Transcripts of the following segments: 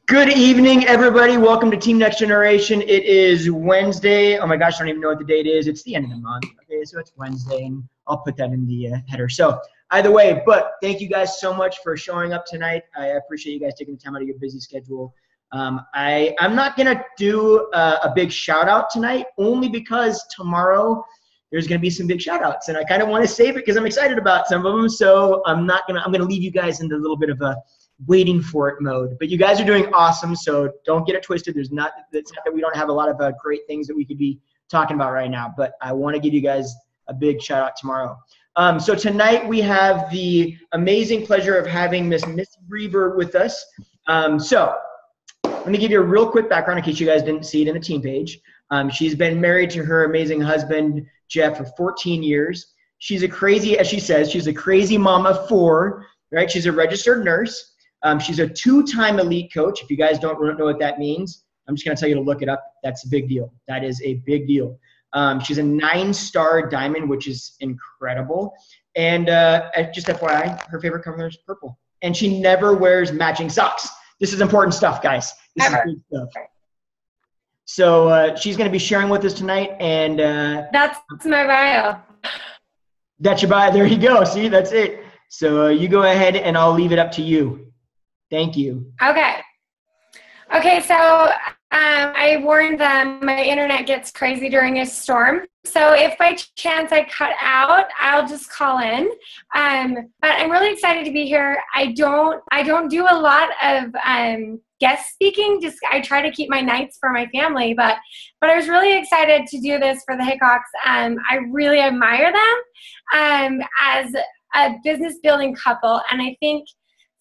Good evening, everybody. Welcome to Team Next Generation. It is Wednesday. Oh my gosh, I don't even know what the date is. It's the end of the month. Okay, so it's Wednesday, and I'll put that in the header. So either way, but thank you guys so much for showing up tonight. I appreciate you guys taking the time out of your busy schedule. I'm not gonna do a big shout out tonight, only because tomorrow there's gonna be some big shout outs, and I kind of want to save it because I'm excited about some of them. So I'm gonna leave you guys into a little bit of a waiting for it mode. But you guys are doing awesome, so don't get it twisted. It's not that we don't have a lot of great things that we could be talking about right now, but I want to give you guys a big shout out tomorrow. So tonight we have the amazing pleasure of having Miss Missy Reber with us. So let me give you a real quick background in case you guys didn't see it in the team page. She's been married to her amazing husband, Jeff, for 14 years. She's a crazy, as she says, she's a crazy mama of 4, right? She's a registered nurse. She's a 2-time elite coach. If you guys don't know what that means, I'm just going to tell you to look it up. That's a big deal. That is a big deal. She's a 9-star diamond, which is incredible. And just FYI, her favorite color is purple. And she never wears matching socks. This is important stuff, guys. This is good stuff. So she's going to be sharing with us tonight. And that's my bio. That's your bio. There you go. See, that's it. So you go ahead, and I'll leave it up to you. Thank you. Okay, so I warned them my internet gets crazy during a storm. So if by chance I cut out, I'll just call in. But I'm really excited to be here. I don't do a lot of guest speaking. I try to keep my nights for my family, but I was really excited to do this for the Hickox. I really admire them as a business building couple, and I think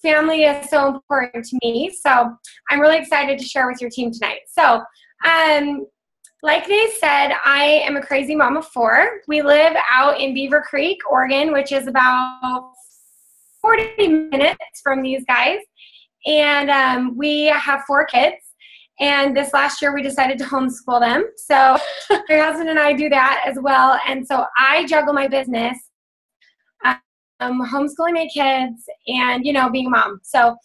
family is so important to me. So I'm really excited to share with your team tonight. So like they said, I am a crazy mom of 4. We live out in Beaver Creek, Oregon, which is about 40 minutes from these guys. And we have 4 kids. And this last year we decided to homeschool them. So my husband and I do that as well. And so I juggle my business, homeschooling my kids, and, being a mom. So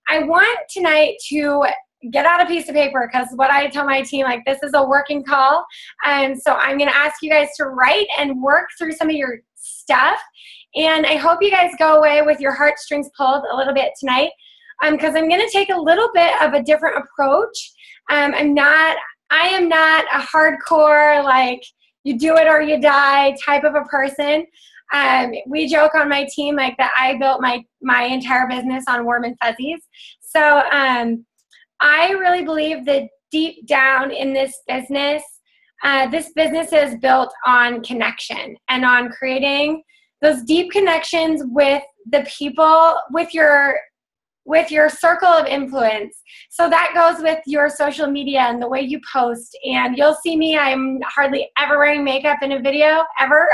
I want tonight to get out a piece of paper, because what I tell my team, this is a working call. And so I'm going to ask you guys to write and work through some of your stuff. And I hope you guys go away with your heartstrings pulled a little bit tonight, because I'm going to take a little bit of a different approach. I am not a hardcore, you do it or you die type of a person. We joke on my team that I built my entire business on warm and fuzzies. So I really believe that deep down in this business is built on connection and on creating those deep connections with the people, with your circle of influence. So that goes with your social media and the way you post. And you'll see me, I'm hardly ever wearing makeup in a video, ever.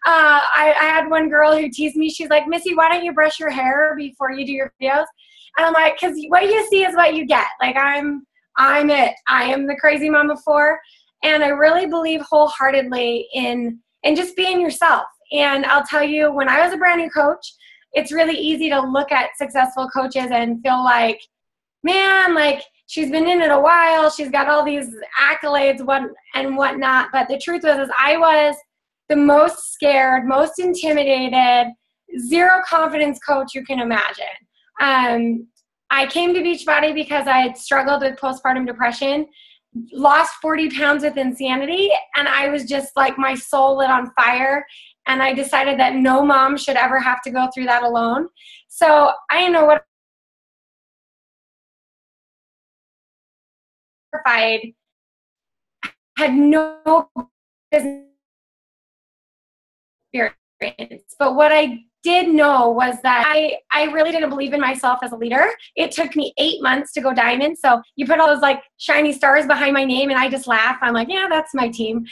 I had one girl who teased me. She's like, Missy, why don't you brush your hair before you do your videos? And I'm like, because what you see is what you get. I'm it. I am the crazy mom of 4. And I really believe wholeheartedly in just being yourself. And I'll tell you, when I was a brand new coach, it's really easy to look at successful coaches and feel like, man, she's been in it a while. She's got all these accolades and whatnot. But the truth was, I was the most scared, most intimidated, zero confidence coach you can imagine. I came to Beachbody because I had struggled with postpartum depression, lost 40 pounds with insanity, and I was just my soul lit on fire. And I decided that no mom should ever have to go through that alone. So I didn't know what I had no business experience. But what I did know was that I really didn't believe in myself as a leader. It took me 8 months to go diamond. So you put all those shiny stars behind my name and I just laugh. I'm like, yeah, that's my team,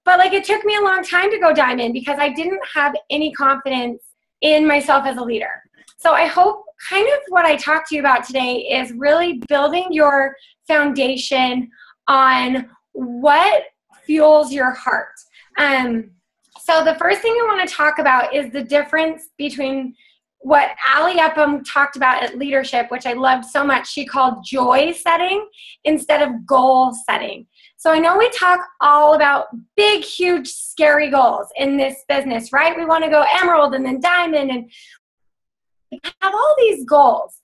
But it took me a long time to go diamond because I didn't have any confidence in myself as a leader. So I hope kind of what I talk to you about today is really building your foundation on what fuels your heart. So the first thing I want to talk about is the difference between what Allie Upham talked about at leadership, which I loved so much, she called joy setting instead of goal setting. So I know we talk all about big, huge, scary goals in this business, right? We want to go emerald and then diamond and have all these goals.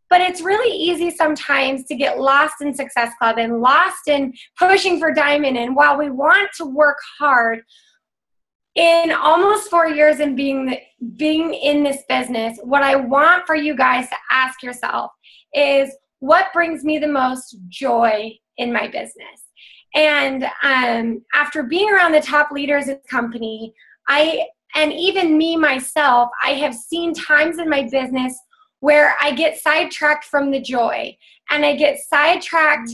But it's really easy sometimes to get lost in Success Club and lost in pushing for diamond. And while we want to work hard, in almost 4 years and being in this business, what I want for you guys to ask yourself is, what brings me the most joy in my business? And after being around the top leaders in the company, and even me myself, I have seen times in my business where I get sidetracked from the joy, and I get sidetracked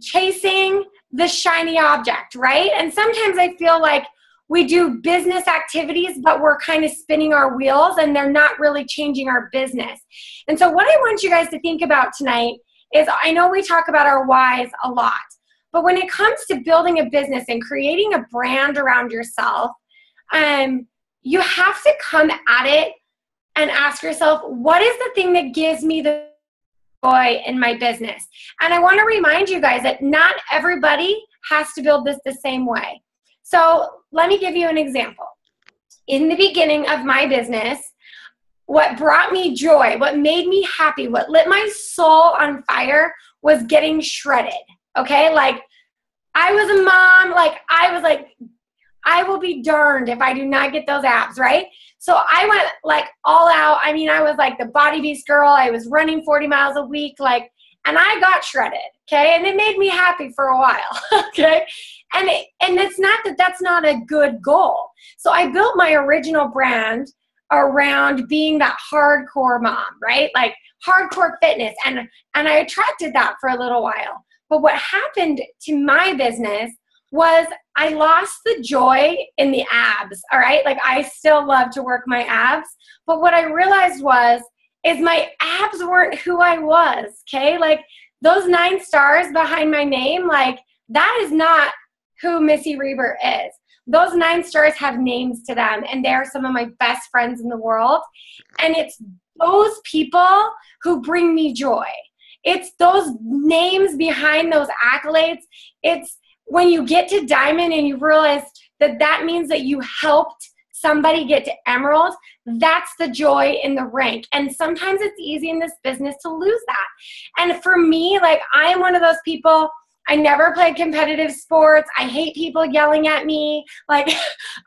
chasing the shiny object, right? And sometimes I feel like we do business activities, but we're kind of spinning our wheels and they're not really changing our business. And so what I want you guys to think about tonight is, I know we talk about our whys a lot, but when it comes to building a business and creating a brand around yourself, you have to come at it and ask yourself, what is the thing that gives me the joy in my business? And I want to remind you guys that not everybody has to build this the same way. So let me give you an example. In the beginning of my business, what brought me joy, what made me happy, what lit my soul on fire was getting shredded, okay? Like, I was a mom, I was like, I will be darned if I do not get those abs, right? So I went like all out. I mean, I was like the body beast girl. I was running 40 miles a week, and I got shredded, okay? And it made me happy for a while, okay? And it's not that that's not a good goal. So I built my original brand around being that hardcore mom, right? Like hardcore fitness. And I attracted that for a little while. But what happened to my business was I lost the joy in the abs, all right? Like, I still love to work my abs. But what I realized is my abs weren't who I was, okay? Like, those 9 stars behind my name, like, that is not who Missy Reber is. Those 9 stars have names to them, and they're some of my best friends in the world. And it's those people who bring me joy. It's those names behind those accolades. It's when you get to diamond and you realize that that means that you helped somebody get to emerald, that's the joy in the rank. And sometimes it's easy in this business to lose that. And for me, like, I am one of those people, I never played competitive sports. I hate people yelling at me. Like,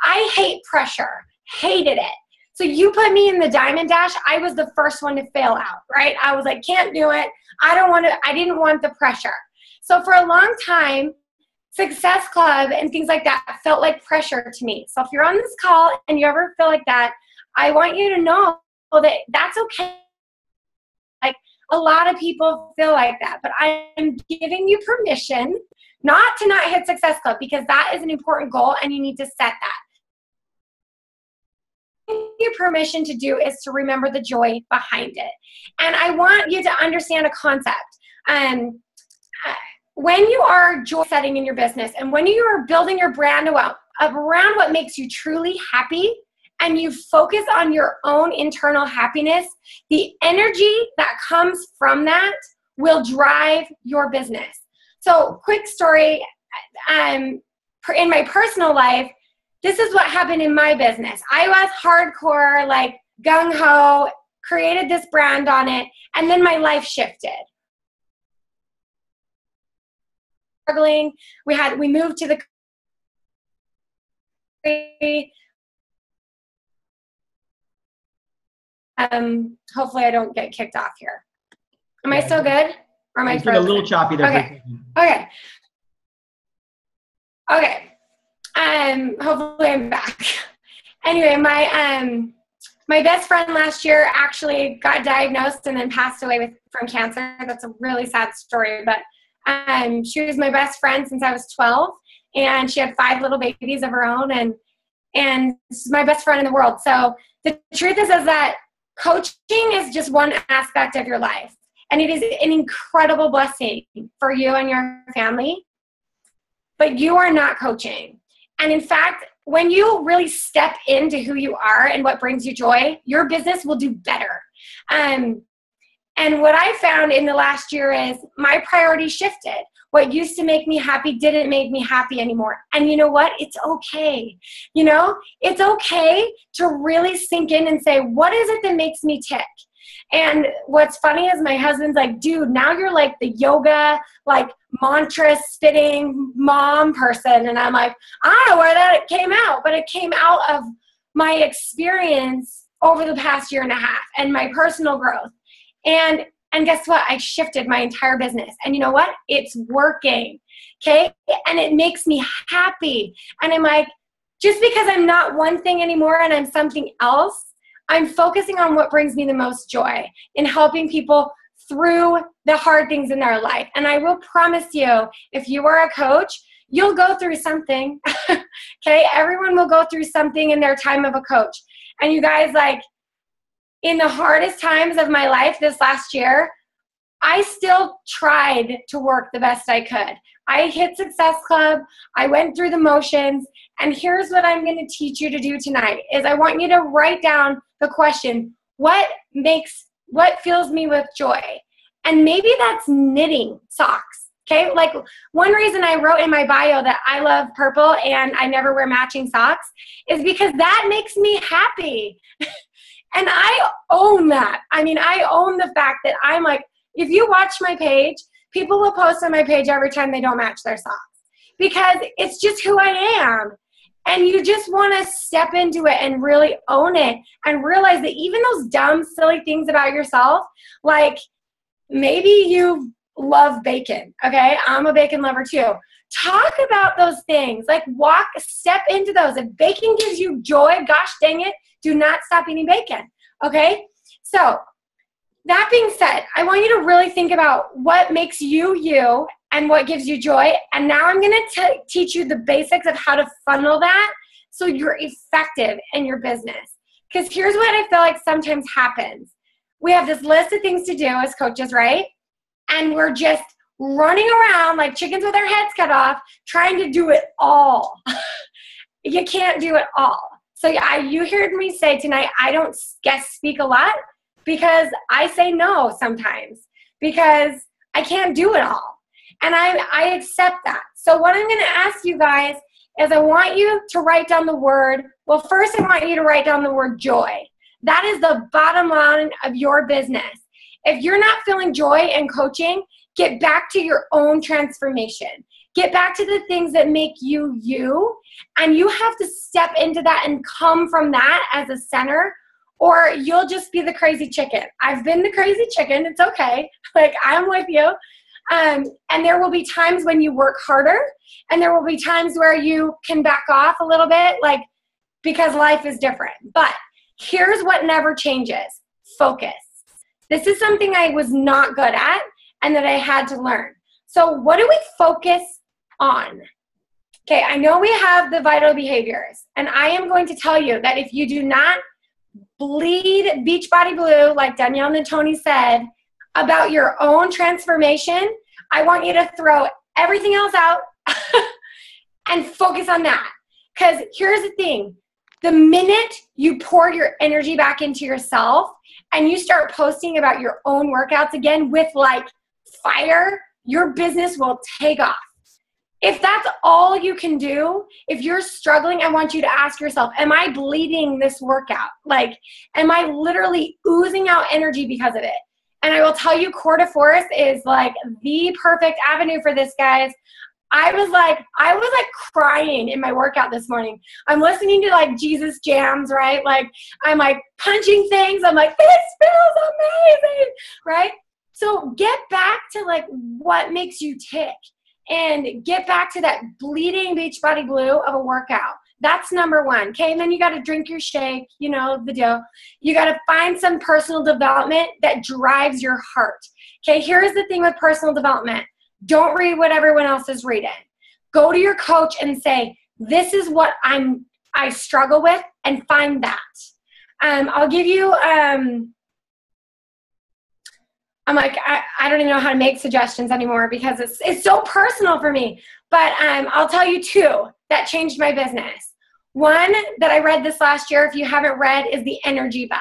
I hate pressure, hated it. So you put me in the diamond dash, I was the first one to fail out, right? I was like, can't do it. I didn't want the pressure. So for a long time, Success Club and things like that felt like pressure to me. So if you're on this call and you ever feel like that, I want you to know that that's okay. Like, a lot of people feel like that, but I'm giving you permission not to not hit Success Club, because that is an important goal and you need to set that. Your permission to do is to remember the joy behind it. And I want you to understand a concept. When you are joy setting in your business and when you are building your brand around what makes you truly happy, and you focus on your own internal happiness, the energy that comes from that will drive your business. So, quick story, in my personal life, this is what happened in my business. I was hardcore, like gung-ho, created this brand on it, and then my life shifted. Struggling, we moved to the country. Hopefully I don't get kicked off here. Am I still good? Or am I frozen? A little choppy there. Okay. Hopefully I'm back. Anyway, my best friend last year actually got diagnosed and then passed away from cancer. That's a really sad story, but she was my best friend since I was 12, and she had 5 little babies of her own, and she's my best friend in the world. So the truth is that coaching is just one aspect of your life, and it is an incredible blessing for you and your family, but you are not coaching. And in fact, when you really step into who you are and what brings you joy, your business will do better. And what I found in the last year is my priorities shifted. What used to make me happy didn't make me happy anymore. And you know what? It's okay. It's okay to really sink in and say, what is it that makes me tick? And what's funny is my husband's like, dude, now you're like the yoga, like mantra spitting mom person. And I'm like, I don't know where that came out, but it came out of my experience over the past year and a half and my personal growth. And guess what? I shifted my entire business. And you know what? It's working. Okay. And it makes me happy. And I'm like, just because I'm not one thing anymore and I'm something else, I'm focusing on what brings me the most joy in helping people through the hard things in their life. And I will promise you, if you are a coach, you'll go through something. Okay. Everyone will go through something in their time of a coach. And you guys, like, in the hardest times of my life this last year, I still tried to work the best I could. I hit Success Club. I went through the motions. And here's what I'm going to teach you to do tonight is I want you to write down the question, what fills me with joy? And maybe that's knitting socks. Okay. Like one reason I wrote in my bio that I love purple and I never wear matching socks is because that makes me happy. And I own that. I mean, I own the fact that I'm like, if you watch my page, people will post on my page every time they don't match their socks because it's just who I am. And you just want to step into it and really own it and realize that even those dumb, silly things about yourself, like maybe you love bacon, okay? I'm a bacon lover too. Talk about those things. Like step into those. If bacon gives you joy, gosh dang it, do not stop eating bacon, okay? So that being said, I want you to really think about what makes you you and what gives you joy. And now I'm going to teach you the basics of how to funnel that so you're effective in your business. Because here's what I feel like sometimes happens. We have this list of things to do as coaches, right? And we're just running around like chickens with our heads cut off, trying to do it all. You can't do it all. So you heard me say tonight, I don't guest speak a lot because I say no sometimes because I can't do it all. And I accept that. So what I'm going to ask you guys is I want you to write down the word. Well, first I want you to write down the word joy. That is the bottom line of your business. If you're not feeling joy in coaching, get back to your own transformation. Get back to the things that make you you. And you have to step into that and come from that as a center, or you'll just be the crazy chicken. I've been the crazy chicken. It's okay. Like, I'm with you. And there will be times when you work harder, and there will be times where you can back off a little bit, like, because life is different. But here's what never changes: focus. This is something I was not good at and that I had to learn. So what do we focus on? Okay, I know we have the vital behaviors, and I am going to tell you that if you do not bleed Beachbody Blue, like Danielle Natoni said, about your own transformation, I want you to throw everything else out and focus on that. Because here's the thing. The minute you pour your energy back into yourself and you start posting about your own workouts again with like fire, your business will take off. If that's all you can do, if you're struggling, I want you to ask yourself, am I bleeding this workout? Like, am I literally oozing out energy because of it? And I will tell you, Coeur de Force is like the perfect avenue for this, guys. I was like crying in my workout this morning. I'm listening to like Jesus jams, right? Like I'm like punching things. I'm like, this feels amazing, right? So get back to like what makes you tick and get back to that bleeding Beachbody Blue of a workout. That's number one. Okay. And then you got to drink your shake, you know, the deal. You got to find some personal development that drives your heart. Okay. Here's the thing with personal development. Don't read what everyone else is reading. Go to your coach and say, this is what I struggle with, and find that. I'll give you, I'm like, I don't even know how to make suggestions anymore because it's so personal for me. But I'll tell you two that changed my business. One that I read this last year, if you haven't read, is The Energy Bus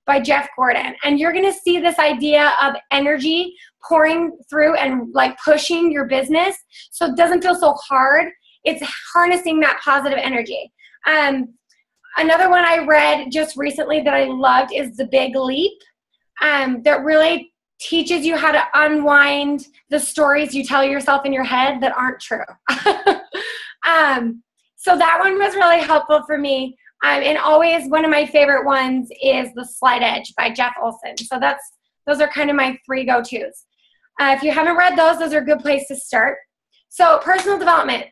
by Jeff Gordon. And you're going to see this idea of energy pouring through and like pushing your business so it doesn't feel so hard. It's harnessing that positive energy. Another one I read just recently that I loved is The Big Leap, that really teaches you how to unwind the stories you tell yourself in your head that aren't true. So that one was really helpful for me. And always one of my favorite ones is The Slight Edge by Jeff Olson. So those are kind of my 3 go-tos. If you haven't read those are a good place to start. So personal development,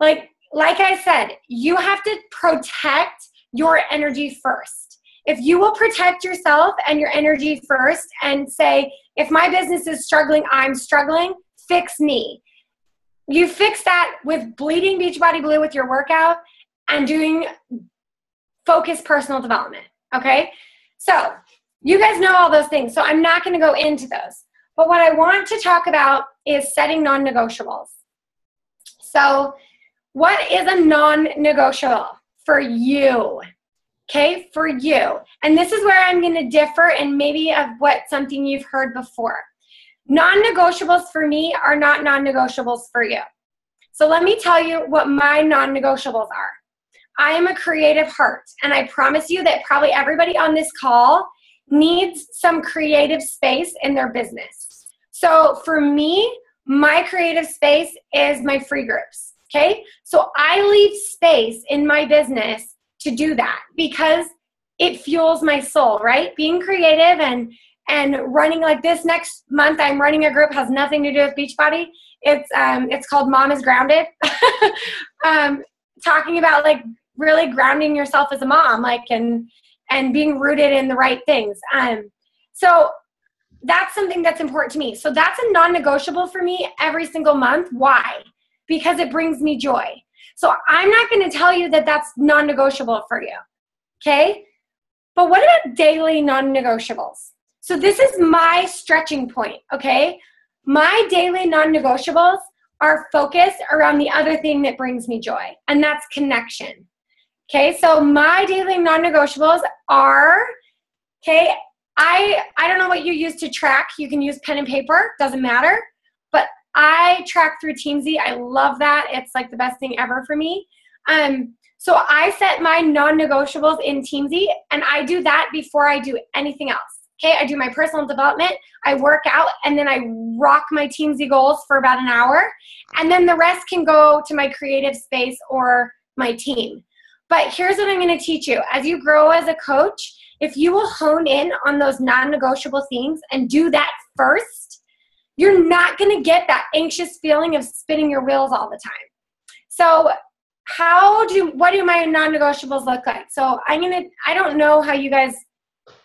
like I said, you have to protect your energy first. If you will protect yourself and your energy first and say, if my business is struggling, I'm struggling, fix me. You fix that with bleeding Beachbody Blue with your workout and doing focused personal development, okay? So you guys know all those things, so I'm not going to go into those. But what I want to talk about is setting non-negotiables. So what is a non-negotiable for you? Okay, for you. And this is where I'm going to differ and maybe of what something you've heard before. Non-negotiables for me are not non-negotiables for you. So let me tell you what my non-negotiables are. I am a creative heart, and I promise you that probably everybody on this call needs some creative space in their business. So for me, my creative space is my free groups, okay? So I leave space in my business to do that because it fuels my soul, right? Being creative and running like this next month, I'm running a group, has nothing to do with Beachbody. It's called Mom is Grounded. Talking about like really grounding yourself as a mom, like and being rooted in the right things. So that's something that's important to me. So that's a non-negotiable for me every single month. Why? Because it brings me joy. So I'm not going to tell you that that's non-negotiable for you. Okay? But what about daily non-negotiables? So this is my stretching point, okay? My daily non-negotiables are focused around the other thing that brings me joy, and that's connection. Okay, so my daily non-negotiables are, okay, I don't know what you use to track. You can use pen and paper, doesn't matter. But I track through Teamsy. I love that. It's like the best thing ever for me. So I set my non-negotiables in Teamsy, and I do that before I do anything else. Okay, I do my personal development, I work out, and then I rock my Teamsy goals for about an hour. And then the rest can go to my creative space or my team. But here's what I'm going to teach you. As you grow as a coach, if you will hone in on those non-negotiable things and do that first, you're not going to get that anxious feeling of spinning your wheels all the time. So what do my non-negotiables look like? So I don't know how you guys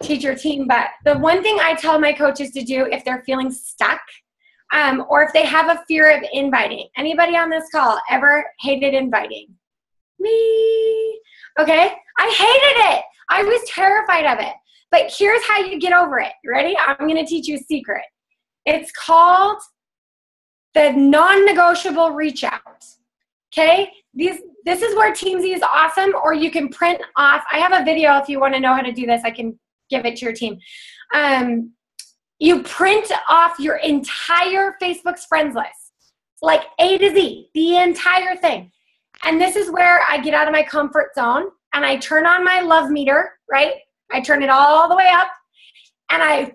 teach your team, but the one thing I tell my coaches to do if they're feeling stuck, or if they have a fear of inviting. Anybody on this call ever hated inviting? Me. Okay, I hated it. I was terrified of it. But here's how you get over it. You ready? I'm going to teach you a secret. It's called the non-negotiable reach out. Okay? This is where Teamsy is awesome, or you can print off. I have a video if you want to know how to do this. I can give it to your team. You print off your entire Facebook's friends list, like A to Z, the entire thing. And this is where I get out of my comfort zone and I turn on my love meter, right? I turn it all the way up and I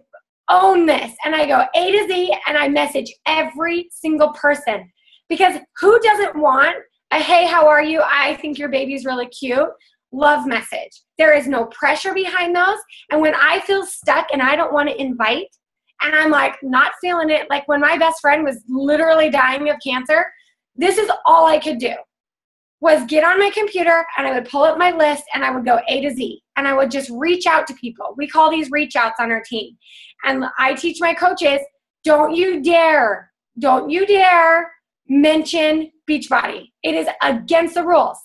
own this and I go A to Z and I message every single person, because who doesn't want a hey, how are you? I think your baby's really cute. Love message. There is no pressure behind those. And when I feel stuck and I don't want to invite and I'm like not feeling it, like when my best friend was literally dying of cancer, this is all I could do was get on my computer and I would pull up my list and I would go A to Z and I would just reach out to people. We call these reach outs on our team. And I teach my coaches, don't you dare mention Beachbody. It is against the rules.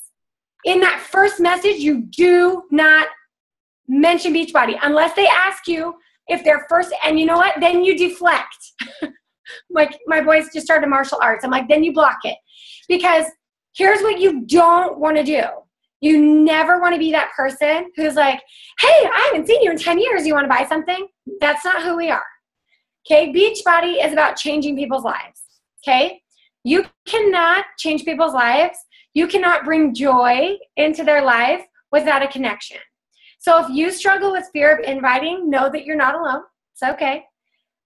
In that first message, you do not mention Beachbody unless they ask you if they're first, and you know what? Then you deflect. Like my boys just started martial arts. I'm like, then you block it. Because here's what you don't want to do. You never want to be that person who's like, hey, I haven't seen you in 10 years. You want to buy something? That's not who we are. Okay, Beachbody is about changing people's lives. Okay, you cannot change people's lives. You cannot bring joy into their life without a connection. So if you struggle with fear of inviting, know that you're not alone. It's okay.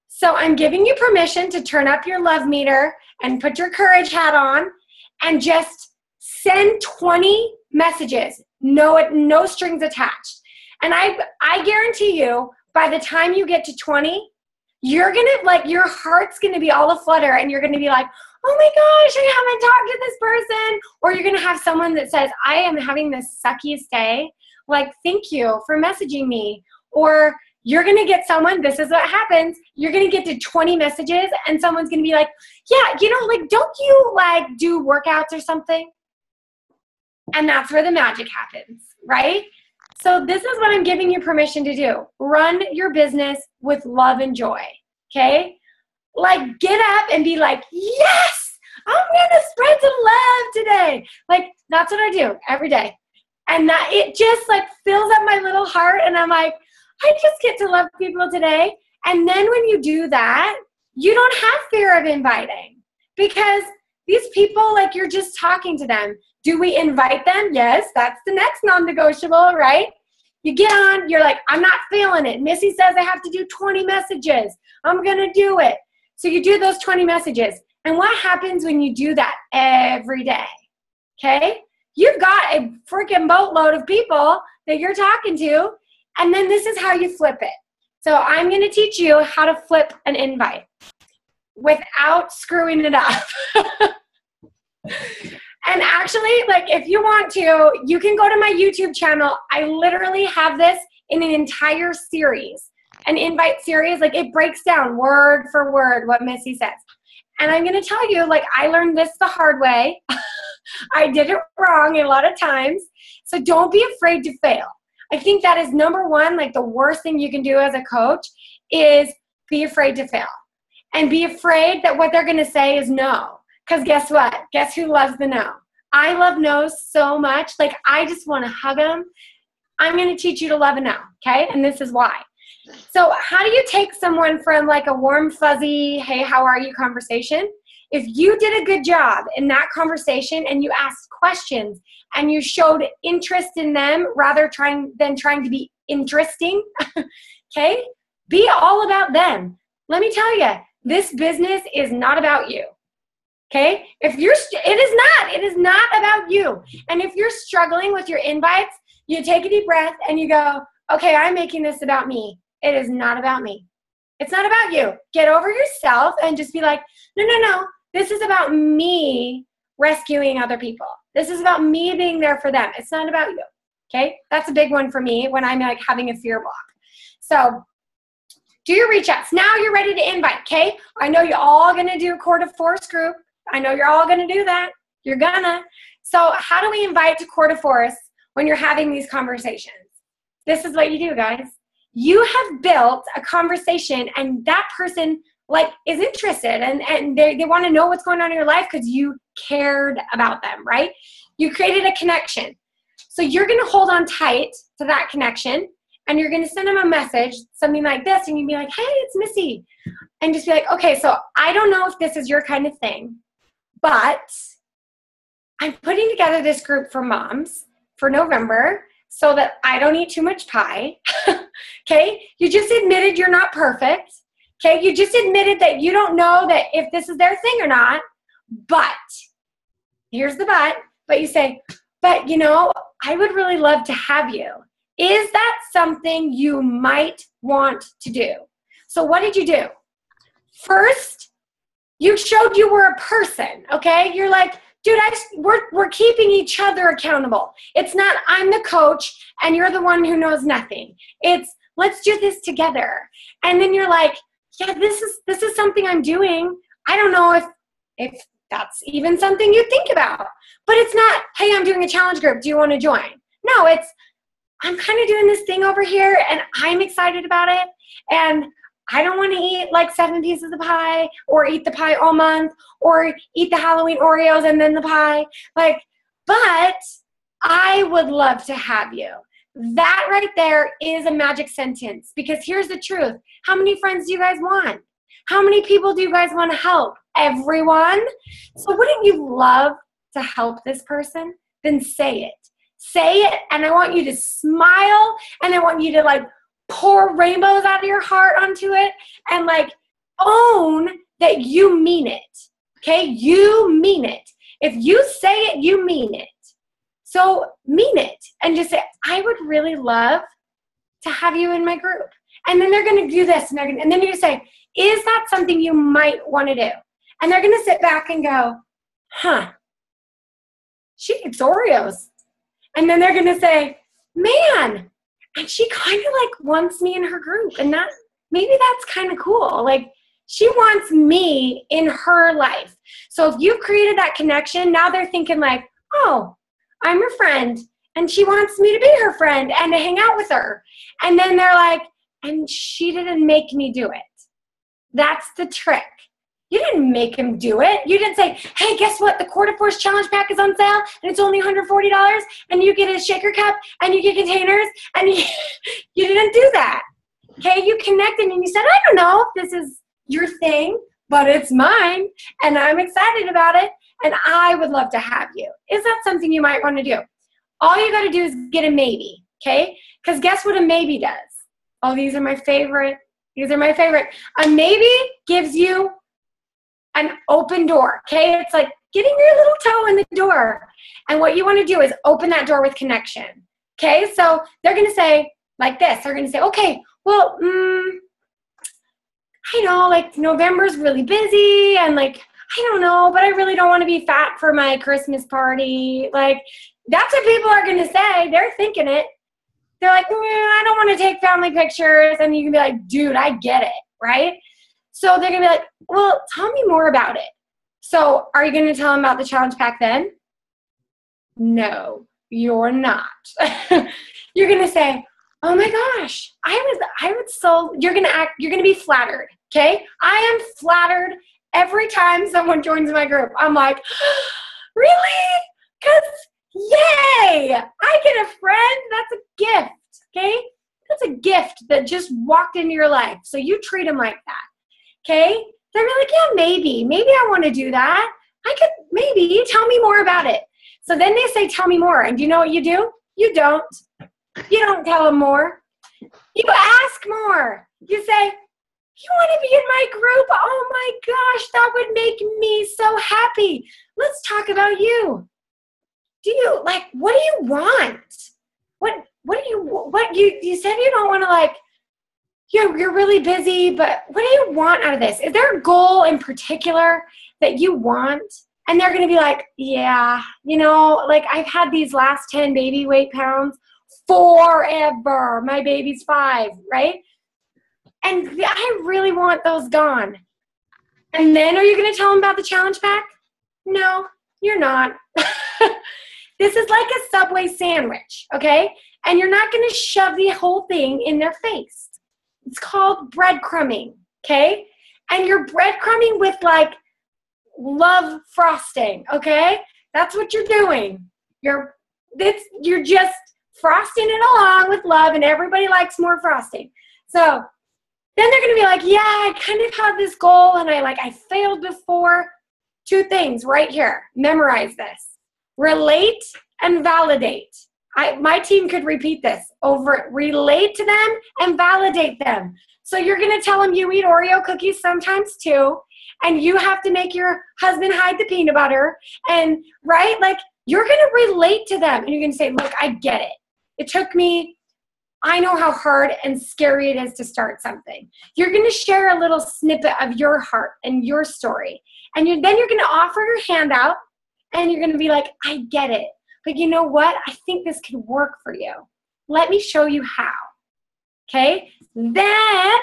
So I'm giving you permission to turn up your love meter and put your courage hat on and just send 20 messages, no strings attached. And I guarantee you, by the time you get to 20, you're going to, like, your heart's going to be all aflutter and you're going to be like, oh my gosh, I haven't talked to this person. Or you're going to have someone that says, I am having this suckiest day. Like, thank you for messaging me. Or you're going to get someone, this is what happens, you're going to get to 20 messages and someone's going to be like, yeah, you know, like, don't you, like, do workouts or something? And that's where the magic happens, right? So this is what I'm giving you permission to do. Run your business with love and joy, okay? Like, get up and be like, yes, I'm going to spread some love today. Like, that's what I do every day. And that it just, like, fills up my little heart. And I'm like, I just get to love people today. And then when you do that, you don't have fear of inviting because these people, like, you're just talking to them. Do we invite them? Yes, that's the next non-negotiable, right? You get on, you're like, I'm not feeling it. Missy says I have to do 20 messages. I'm going to do it. So you do those 20 messages. And what happens when you do that every day? Okay? You've got a freaking boatload of people that you're talking to, and then this is how you flip it. So I'm going to teach you how to flip an invite without screwing it up. And actually, like, if you want to, you can go to my YouTube channel. I literally have this in an entire series, an invite series. Like, it breaks down word for word what Missy says. And I'm going to tell you, like, I learned this the hard way. I did it wrong a lot of times. So don't be afraid to fail. I think that is number one, like, the worst thing you can do as a coach is be afraid to fail. And be afraid that what they're going to say is no. Because guess what? Guess who loves the no? I love no's so much. Like, I just want to hug them. I'm going to teach you to love a no, okay? And this is why. So how do you take someone from, like, a warm, fuzzy, hey, how are you conversation? If you did a good job in that conversation and you asked questions and you showed interest in them rather than trying to be interesting, okay? Be all about them. Let me tell you, this business is not about you. Okay? It is not about you. And if you're struggling with your invites, you take a deep breath and you go, okay, I'm making this about me. It is not about me. It's not about you. Get over yourself and just be like, no. This is about me rescuing other people. This is about me being there for them. It's not about you. Okay? That's a big one for me when I'm, like, having a fear block. So do your reach outs. Now you're ready to invite, okay? I know you're all going to do a quarter force group. I know you're all going to do that. You're gonna. So how do we invite to quarter force when you're having these conversations? This is what you do, guys. You have built a conversation and that person, like, is interested and they want to know what's going on in your life because you cared about them, right? You created a connection. So you're going to hold on tight to that connection and you're going to send them a message, something like this, and you'd be like, hey, it's Missy. And just be like, okay, so I don't know if this is your kind of thing, but I'm putting together this group for moms for November so that I don't eat too much pie. Okay? You just admitted you're not perfect. Okay? You just admitted that you don't know that if this is their thing or not. But, here's the but you say, but, you know, I would really love to have you. Is that something you might want to do? So what did you do? First, you showed you were a person, okay? You're like, dude, we're keeping each other accountable. It's not I'm the coach and you're the one who knows nothing. It's let's do this together. And then you're like, yeah, this is something I'm doing. I don't know if that's even something you think about. But it's not, hey, I'm doing a challenge group. Do you want to join? No, it's I'm kind of doing this thing over here and I'm excited about it. And I don't want to eat like 7 pieces of pie or eat the pie all month or eat the Halloween Oreos and then the pie. Like, but I would love to have you. That right there is a magic sentence, because here's the truth. How many friends do you guys want? How many people do you guys want to help? Everyone? So wouldn't you love to help this person? Then say it. Say it, and I want you to smile, and I want you to like pour rainbows out of your heart onto it, and like own that you mean it. Okay? You mean it. If you say it, you mean it. So mean it and just say, I would really love to have you in my group. And then they're going to do this, and then you're going to say, is that something you might want to do? And they're going to sit back and go, huh, she eats Oreos. And then they're going to say, man, and she kind of like wants me in her group. And that maybe that's kind of cool. Like, she wants me in her life. So if you've created that connection, now they're thinking like, oh, I'm her friend, and she wants me to be her friend and to hang out with her. And then they're like, and she didn't make me do it. That's the trick. You didn't make him do it. You didn't say, hey, guess what? The Quarter Force Challenge Pack is on sale, and it's only $140, and you get a shaker cup, and you get containers, and you didn't do that. Okay, you connected, and you said, I don't know if this is your thing, but it's mine, and I'm excited about it, and I would love to have you. Is that something you might want to do? All you got to do is get a maybe, okay? Because guess what a maybe does? Oh, these are my favorite. These are my favorite. A maybe gives you an open door, okay? It's like getting your little toe in the door. And what you want to do is open that door with connection, okay? So they're going to say like this. They're going to say, okay, well, I know, like, November's really busy, and like, I don't know, but I really don't want to be fat for my Christmas party. Like, that's what people are going to say. They're thinking it. They're like, I don't want to take family pictures. And you can be like, dude, I get it, right? So they're going to be like, well, tell me more about it. So are you going to tell them about the challenge pack then? No, you're not. You're going to say, oh my gosh, you're going to be flattered, okay? I am flattered every time someone joins my group. I'm like, really? Because, yay, I get a friend. That's a gift, okay? That's a gift that just walked into your life. So you treat them like that, okay? They're like, yeah, maybe I want to do that. Maybe, tell me more about it. So then they say, tell me more. And do you know what you do? You don't. You don't tell them more. You ask more. You say, you want to be in my group? Oh my gosh, that would make me so happy. Let's talk about you. What do you want? You said you don't want to, like, you're really busy, but what do you want out of this? Is there a goal in particular that you want? And they're going to be like, yeah, like, I've had these last 10 baby weight pounds forever. My baby's 5, right? And I really want those gone. And then are you going to tell them about the challenge pack? No, you're not. This is like a Subway sandwich, okay? And you're not going to shove the whole thing in their face. It's called breadcrumbing, okay? And you're breadcrumbing with, like, love frosting, okay? That's what you're doing. You're just frosting it along with love, and everybody likes more frosting. So then they're going to be like, yeah, I kind of had this goal, and I failed before. 2 things right here. Memorize this. Relate and validate. My team could repeat this over. Relate to them and validate them. So you're going to tell them you eat Oreo cookies sometimes too, and you have to make your husband hide the peanut butter, and right? Like, you're going to relate to them, and you're going to say, look, I get it. It took me, I know how hard and scary it is to start something. You're going to share a little snippet of your heart and your story. And then you're going to offer your hand out, and you're going to be like, I get it. But you know what? I think this could work for you. Let me show you how. Okay? Then,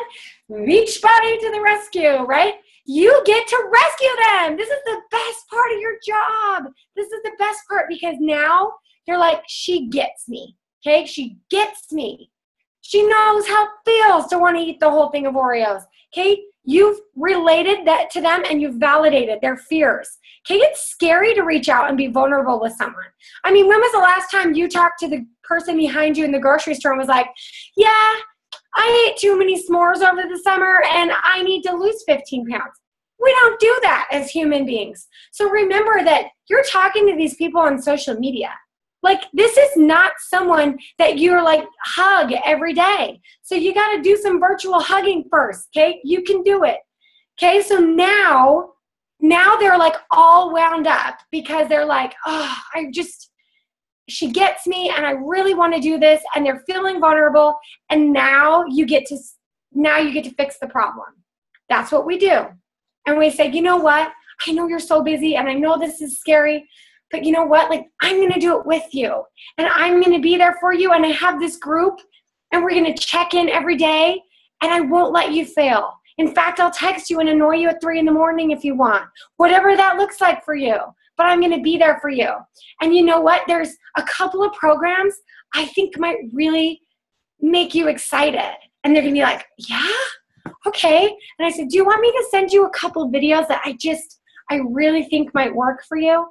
Beachbody to the rescue, right? You get to rescue them. This is the best part of your job. This is the best part, because now you're like, she gets me. Okay? She gets me. She knows how it feels to want to eat the whole thing of Oreos. Okay? You've related that to them and you've validated their fears. Okay, it's scary to reach out and be vulnerable with someone. I mean, when was the last time you talked to the person behind you in the grocery store and was like, yeah, I ate too many s'mores over the summer and I need to lose 15 pounds. We don't do that as human beings. So remember that you're talking to these people on social media. Like, this is not someone that you're like hug every day. So you got to do some virtual hugging first, okay? You can do it. Okay, so now they're like all wound up because they're like, oh, she gets me and I really want to do this, and they're feeling vulnerable, and now you get to fix the problem. That's what we do. And we say, you know what? I know you're so busy and I know this is scary, but you know what? Like, I'm going to do it with you and I'm going to be there for you. And I have this group and we're going to check in every day and I won't let you fail. In fact, I'll text you and annoy you at 3 in the morning if you want, whatever that looks like for you, but I'm going to be there for you. And you know what? There's a couple of programs I think might really make you excited. And they're going to be like, yeah, okay. And I said, do you want me to send you a couple videos that I really think might work for you?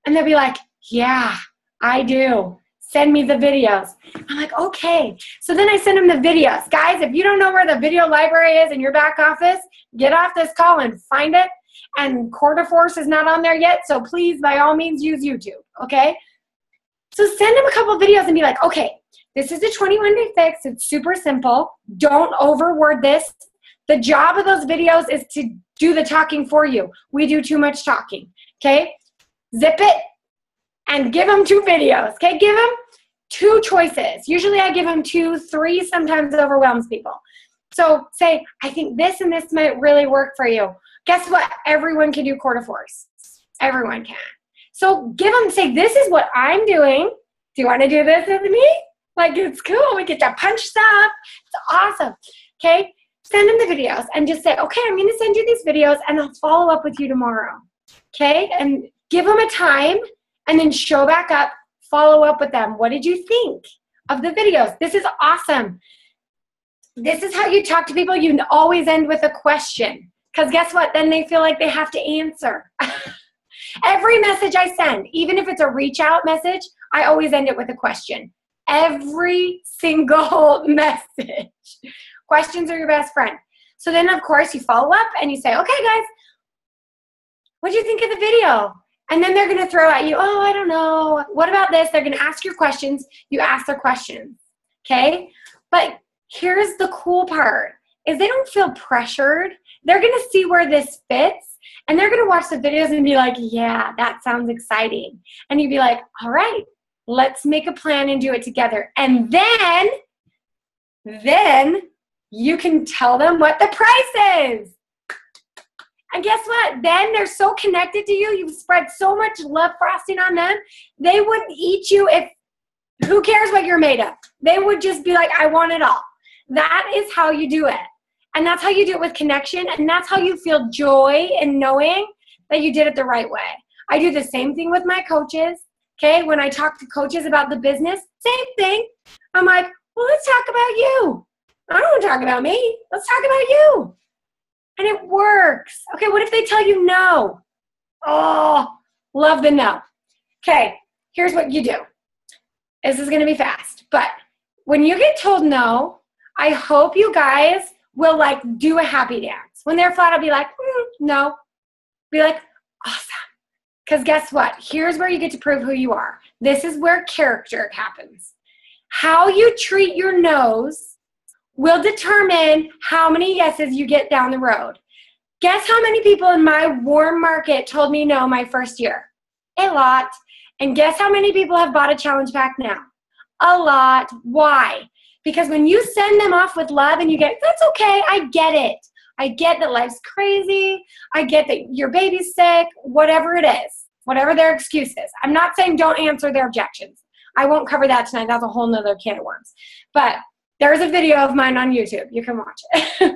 And they'll be like, yeah, I do. Send me the videos. I'm like, okay. So then I send them the videos. Guys, if you don't know where the video library is in your back office, get off this call and find it. And Quarter Force is not on there yet, so please, by all means, use YouTube, okay? So send them a couple videos and be like, okay, this is the 21-day fix. It's super simple. Don't overword this. The job of those videos is to do the talking for you. We do too much talking, okay? Zip it and give them 2 videos, okay? Give them 2 choices. Usually I give them 2, 3, sometimes it overwhelms people. So say, I think this and this might really work for you. Guess what? Everyone can do Quarter Force. Everyone can. So give them, say, this is what I'm doing. Do you want to do this with me? Like, it's cool. We get to punch stuff. It's awesome. Okay? Send them the videos and just say, okay, I'm going to send you these videos and I'll follow up with you tomorrow. Okay? And give them a time and then show back up, follow up with them. What did you think of the videos? This is awesome. This is how you talk to people. You always end with a question. Because guess what? Then they feel like they have to answer. Every message I send, even if it's a reach out message, I always end it with a question. Every single message. Questions are your best friend. So then, of course, you follow up and you say, okay, guys, what do you think of the video? And then they're going to throw at you, oh, I don't know. What about this? They're going to ask your questions. You ask their questions. Okay? But here's the cool part, is they don't feel pressured. They're going to see where this fits, and they're going to watch the videos and be like, yeah, that sounds exciting. And you'd be like, all right, let's make a plan and do it together. And then you can tell them what the price is. And guess what? Then they're so connected to you. You've spread so much love frosting on them. They wouldn't eat you if, who cares what you're made of? They would just be like, I want it all. That is how you do it. And that's how you do it with connection. And that's how you feel joy in knowing that you did it the right way. I do the same thing with my coaches. Okay, when I talk to coaches about the business, same thing. I'm like, well, let's talk about you. I don't want to talk about me. Let's talk about you. And it works. Okay, what if they tell you no? Oh, love the no. Okay, here's what you do. This is going to be fast. But when you get told no, I hope you guys will like do a happy dance. When they're flat, I'll be like, no. Be like, awesome. Because guess what? Here's where you get to prove who you are. This is where character happens. How you treat your no's will determine how many yeses you get down the road. Guess how many people in my warm market told me no my first year? A lot. And guess how many people have bought a challenge pack now? A lot. Why? Because when you send them off with love and you get, that's okay, I get it. I get that life's crazy. I get that your baby's sick, whatever it is, whatever their excuse is. I'm not saying don't answer their objections. I won't cover that tonight. That's a whole nother can of worms. But there's a video of mine on YouTube. You can watch it.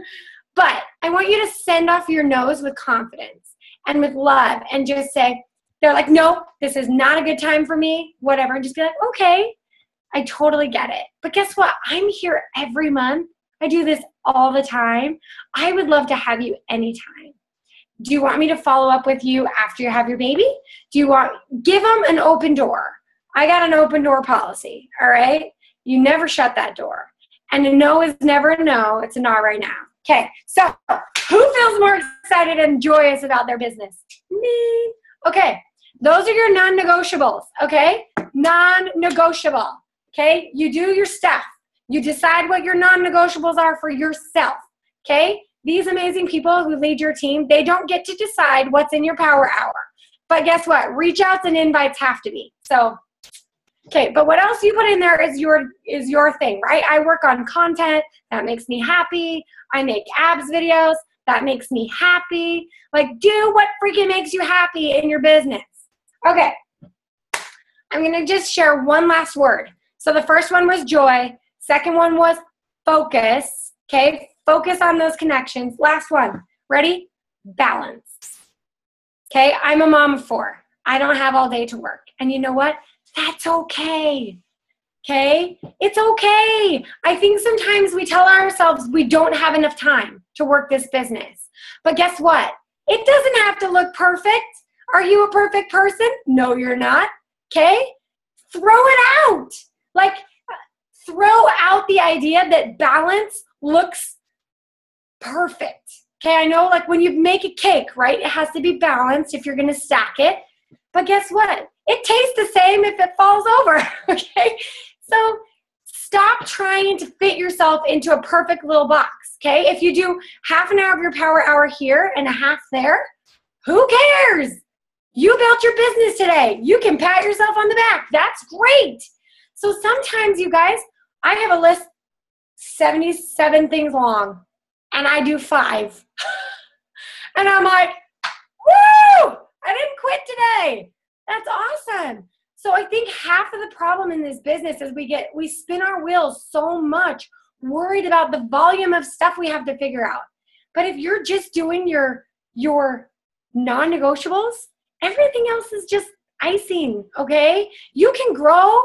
But I want you to send off your no's with confidence and with love and just say, they're like, no, this is not a good time for me, whatever. And just be like, okay, I totally get it. But guess what? I'm here every month. I do this all the time. I would love to have you anytime. Do you want me to follow up with you after you have your baby? Give them an open door. I got an open door policy, all right? You never shut that door. And a no is never a no. It's a no right now. Okay, so who feels more excited and joyous about their business? Me. Okay, those are your non-negotiables, okay? Non-negotiable, okay? You do your stuff. You decide what your non-negotiables are for yourself, okay? These amazing people who lead your team, they don't get to decide what's in your power hour. But guess what? Reach outs and invites have to be. So, okay, but what else you put in there is your thing, right? I work on content. That makes me happy. I make abs videos. That makes me happy. Like, do what freaking makes you happy in your business. Okay, I'm going to just share one last word. So the first one was joy. Second one was focus, okay? Focus on those connections. Last one. Ready? Balance. Okay, I'm a mom of 4. I don't have all day to work. And you know what? That's okay. Okay? It's okay. I think sometimes we tell ourselves we don't have enough time to work this business. But guess what? It doesn't have to look perfect. Are you a perfect person? No, you're not. Okay? Throw it out. Like, throw out the idea that balance looks perfect. Okay, I know like when you make a cake, right? It has to be balanced if you're going to stack it. But guess what? It tastes the same if it falls over, okay? So stop trying to fit yourself into a perfect little box, okay? If you do half an hour of your power hour here and a half there, who cares? You built your business today. You can pat yourself on the back. That's great. So sometimes, you guys, I have a list 77 things long, and I do 5. And I'm like, woo! I didn't quit today. That's awesome. So I think half of the problem in this business is we spin our wheels so much, worried about the volume of stuff we have to figure out. But if you're just doing your non-negotiables, everything else is just icing, okay? You can grow,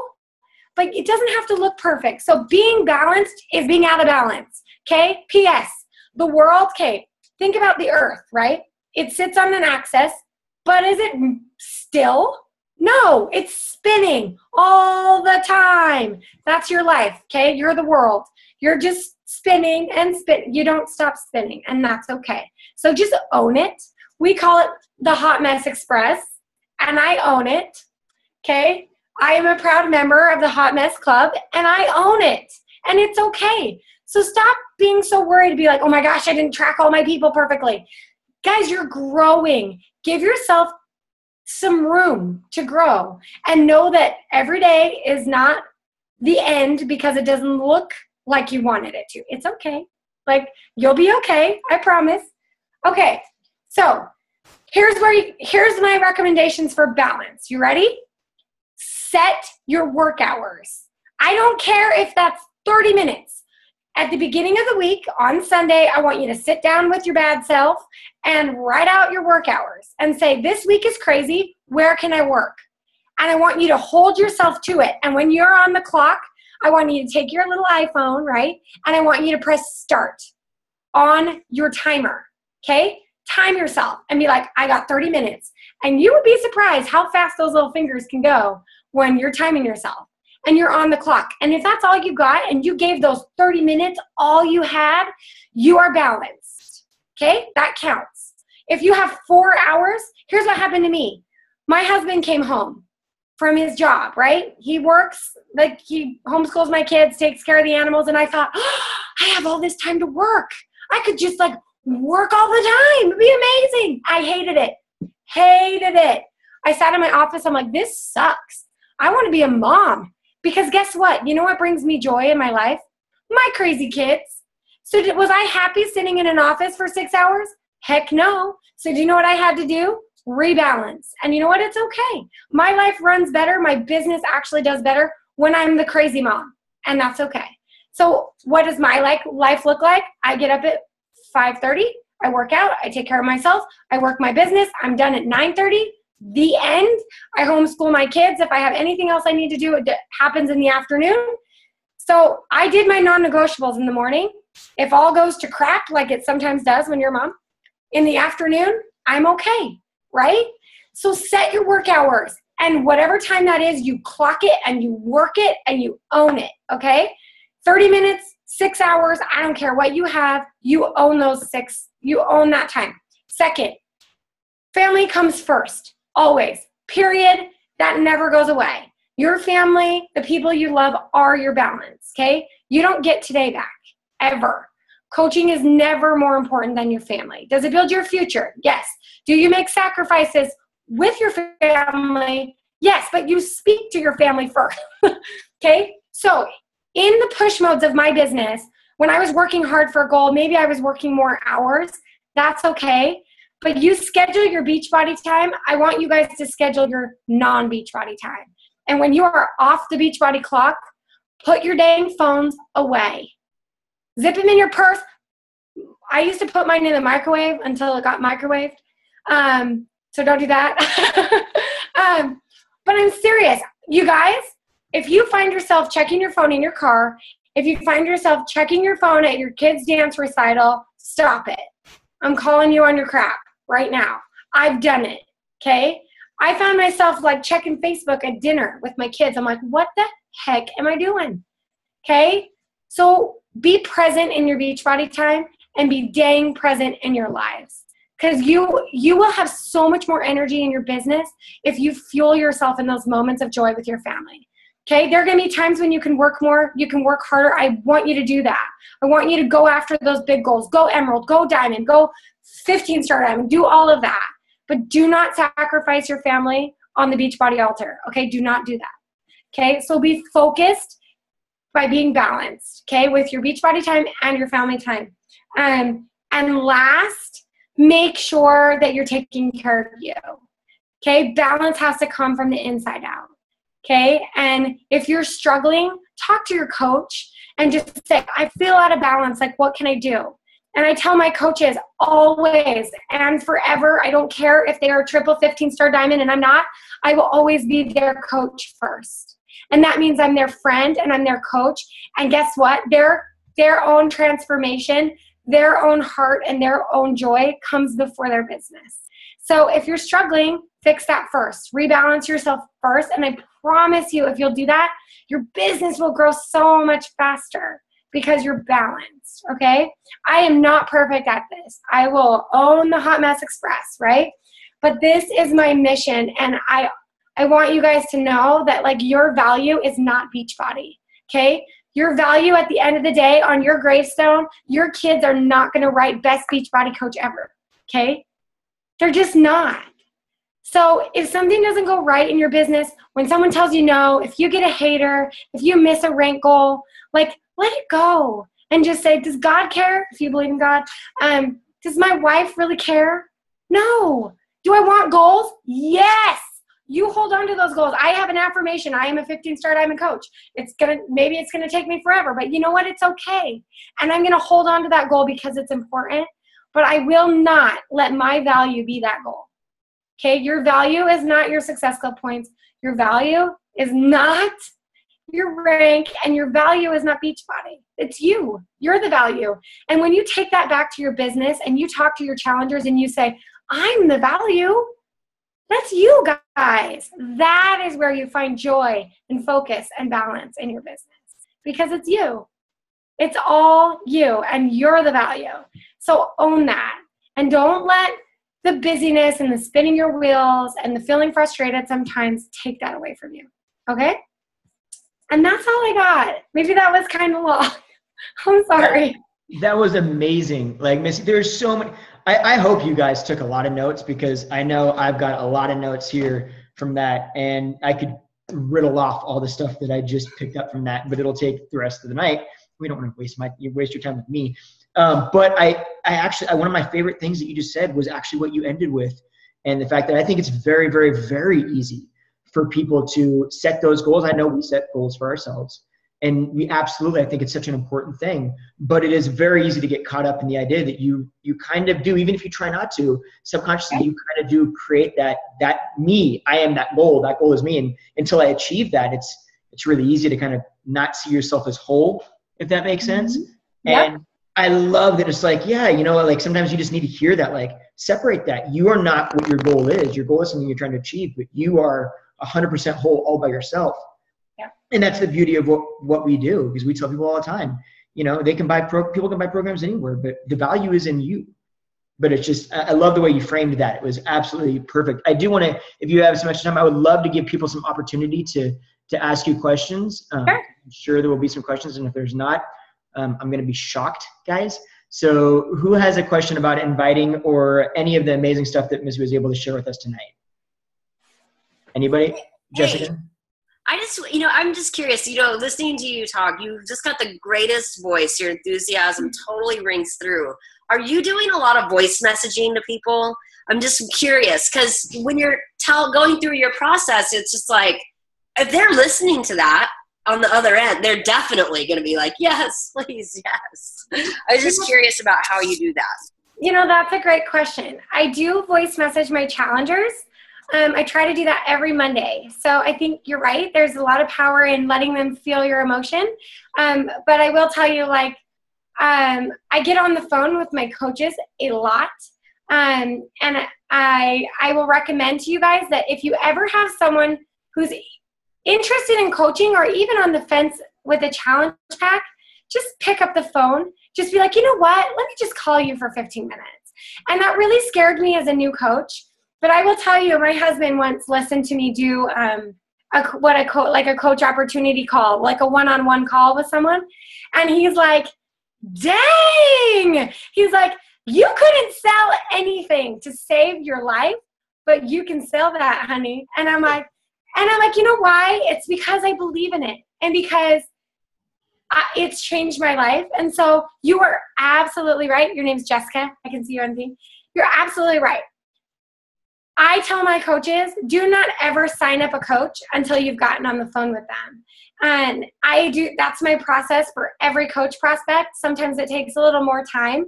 but it doesn't have to look perfect. So being balanced is being out of balance, okay? P.S. The world, okay, think about the earth, right? It sits on an axis, but is it still? No, it's spinning all the time. That's your life, okay? You're the world. You're just spinning and spin. You don't stop spinning, and that's okay. So just own it. We call it the Hot Mess Express, and I own it, okay? I am a proud member of the Hot Mess Club, and I own it, and it's okay. So stop being so worried to be like, oh my gosh, I didn't track all my people perfectly. Guys, you're growing. Give yourself some room to grow, and know that every day is not the end because it doesn't look like you wanted it to. It's okay. Like, you'll be okay. I promise. Okay. So here's my recommendations for balance. You ready? Set your work hours. I don't care if that's 30 minutes. At the beginning of the week, on Sunday, I want you to sit down with your bad self and write out your work hours and say, this week is crazy. Where can I work? And I want you to hold yourself to it. And when you're on the clock, I want you to take your little iPhone, right? And I want you to press start on your timer, okay? Time yourself and be like, I got 30 minutes. And you would be surprised how fast those little fingers can go when you're timing yourself and you're on the clock. And if that's all you got and you gave those 30 minutes all you had, you are balanced, okay? That counts. If you have 4 hours, here's what happened to me. My husband came home from his job, right? He works, like he homeschools my kids, takes care of the animals, and I thought, oh, I have all this time to work. I could just like work all the time. It'd be amazing. I hated it. Hated it. I sat in my office. I'm like, this sucks. I want to be a mom. Because guess what? You know what brings me joy in my life? My crazy kids. So was I happy sitting in an office for 6 hours? Heck no. So do you know what I had to do? Rebalance. And you know what? It's okay. My life runs better. My business actually does better when I'm the crazy mom. And that's okay. So what does my life look like? I get up at 5:30. I work out. I take care of myself. I work my business. I'm done at 9:30. The end. I homeschool my kids. If I have anything else I need to do, it happens in the afternoon. So I did my non-negotiables in the morning. if all goes to crap like it sometimes does when you're a mom, in the afternoon, I'm okay, right? So set your work hours, and whatever time that is, you clock it and you work it and you own it, okay? 30 minutes, 6 hours, I don't care what you have, you own those 6, you own that time. Second, family comes first, always, period. That never goes away. Your family, the people you love are your balance, okay? You don't get today back, ever. Coaching is never more important than your family. Does it build your future? Yes. Do you make sacrifices with your family? Yes, but you speak to your family first, okay? So in the push modes of my business, when I was working hard for a goal, maybe I was working more hours. That's okay. But you schedule your Beachbody time. I want you guys to schedule your non-Beachbody time. And when you are off the Beachbody clock, put your dang phones away. Zip them in your purse. I used to put mine in the microwave until it got microwaved. So don't do that. But I'm serious. You guys, if you find yourself checking your phone in your car, if you find yourself checking your phone at your kid's dance recital, stop it. I'm calling you on your crap right now. I've done it, okay? I found myself like checking Facebook at dinner with my kids. I'm like, what the heck am I doing? Okay? So be present in your Beachbody time and be dang present in your lives. Because you will have so much more energy in your business if you fuel yourself in those moments of joy with your family. Okay? There are going to be times when you can work more, you can work harder. I want you to do that. I want you to go after those big goals. Go Emerald, go Diamond, go 15-star Diamond, do all of that. But do not sacrifice your family on the Beachbody altar. Okay? Do not do that. Okay? So be focused by being balanced, okay, with your Beachbody time and your family time. And last, make sure that you're taking care of you, okay? Balance has to come from the inside out, okay? And if you're struggling, talk to your coach and just say, I feel out of balance, like what can I do? And I tell my coaches always and forever, I don't care if they are triple 15-star diamond and I'm not, I will always be their coach first. And that means I'm their friend and I'm their coach. And guess what? Their own transformation, their own heart, and their own joy comes before their business. So if you're struggling, fix that first. Rebalance yourself first. And I promise you, if you'll do that, your business will grow so much faster because you're balanced, okay? I am not perfect at this. I will own the Hot Mess Express, right? But this is my mission, and I want you guys to know that like your value is not Beachbody, okay? Your value at the end of the day on your gravestone, your kids are not going to write best Beachbody coach ever, okay? They're just not. So if something doesn't go right in your business, when someone tells you no, if you get a hater, if you miss a rank goal, like let it go and just say, does God care? If you believe in God, does my wife really care? No. Do I want goals? Yes. You hold on to those goals. I have an affirmation. I am a 15-star diamond coach. Maybe it's gonna take me forever, but you know what? It's okay. And I'm gonna hold on to that goal because it's important, but I will not let my value be that goal. Okay, your value is not your Success Club points. Your value is not your rank, and your value is not Beachbody. It's you. You're the value. And when you take that back to your business and you talk to your challengers and you say, I'm the value, that's you guys. That is where you find joy and focus and balance in your business because it's you. It's all you, and you're the value. So own that, and don't let the busyness and the spinning your wheels and the feeling frustrated sometimes take that away from you, okay? And that's all I got. Maybe that was kind of long. I'm sorry. That was amazing. Like, Missy, there's so many. I hope you guys took a lot of notes because I know I've got a lot of notes here from that, and I could riddle off all the stuff that I just picked up from that, but it'll take the rest of the night. We don't want to waste your time with me. But I actually, one of my favorite things that you just said was actually what you ended with, and the fact that I think it's very, very, very easy for people to set those goals. I know we set goals for ourselves, and we absolutely, I think it's such an important thing, but it is very easy to get caught up in the idea that you kind of do, even if you try not to, subconsciously you kind of do create that me, I am that goal is me. And until I achieve that, it's really easy to kind of not see yourself as whole, if that makes sense. Yep. And I love that it's like, yeah, you know, like sometimes you just need to hear that, like separate that. You are not what your goal is. Your goal is something you're trying to achieve, but you are 100% whole all by yourself. Yeah. And that's the beauty of what we do, because we tell people all the time, you know, they can buy people can buy programs anywhere, but the value is in you. But it's just, I love the way you framed that. It was absolutely perfect. I do want to, if you have some extra time, I would love to give people some opportunity to ask you questions. Sure. I'm sure there will be some questions, and if there's not, I'm going to be shocked, guys. So who has a question about inviting or any of the amazing stuff that Missy was able to share with us tonight? Anybody? Hey, Jessica? I'm just curious, listening to you talk, you've just got the greatest voice. Your enthusiasm totally rings through. Are you doing a lot of voice messaging to people? I'm just curious, because when you're going through your process, it's just like, if they're listening to that on the other end, they're definitely going to be like, yes, please, yes. I was just curious about how you do that. That's a great question. I do voice message my challengers. I try to do that every Monday. So I think you're right. There's a lot of power in letting them feel your emotion. But I will tell you, I get on the phone with my coaches a lot. And I will recommend to you guys that if you ever have someone who's interested in coaching or even on the fence with a challenge pack, just pick up the phone. Just be like, you know what? Let me just call you for 15 minutes. And that really scared me as a new coach. But I will tell you, my husband once listened to me do a coach opportunity call, like a one-on-one call with someone. And he's like, dang! He's like, you couldn't sell anything to save your life, but you can sell that, honey. And I'm like, you know why? It's because I believe in it. And because it's changed my life. And so you are absolutely right. Your name's Jessica. I can see you on TV. You're absolutely right. I tell my coaches, do not ever sign up a coach until you've gotten on the phone with them. And that's my process for every coach prospect. Sometimes it takes a little more time.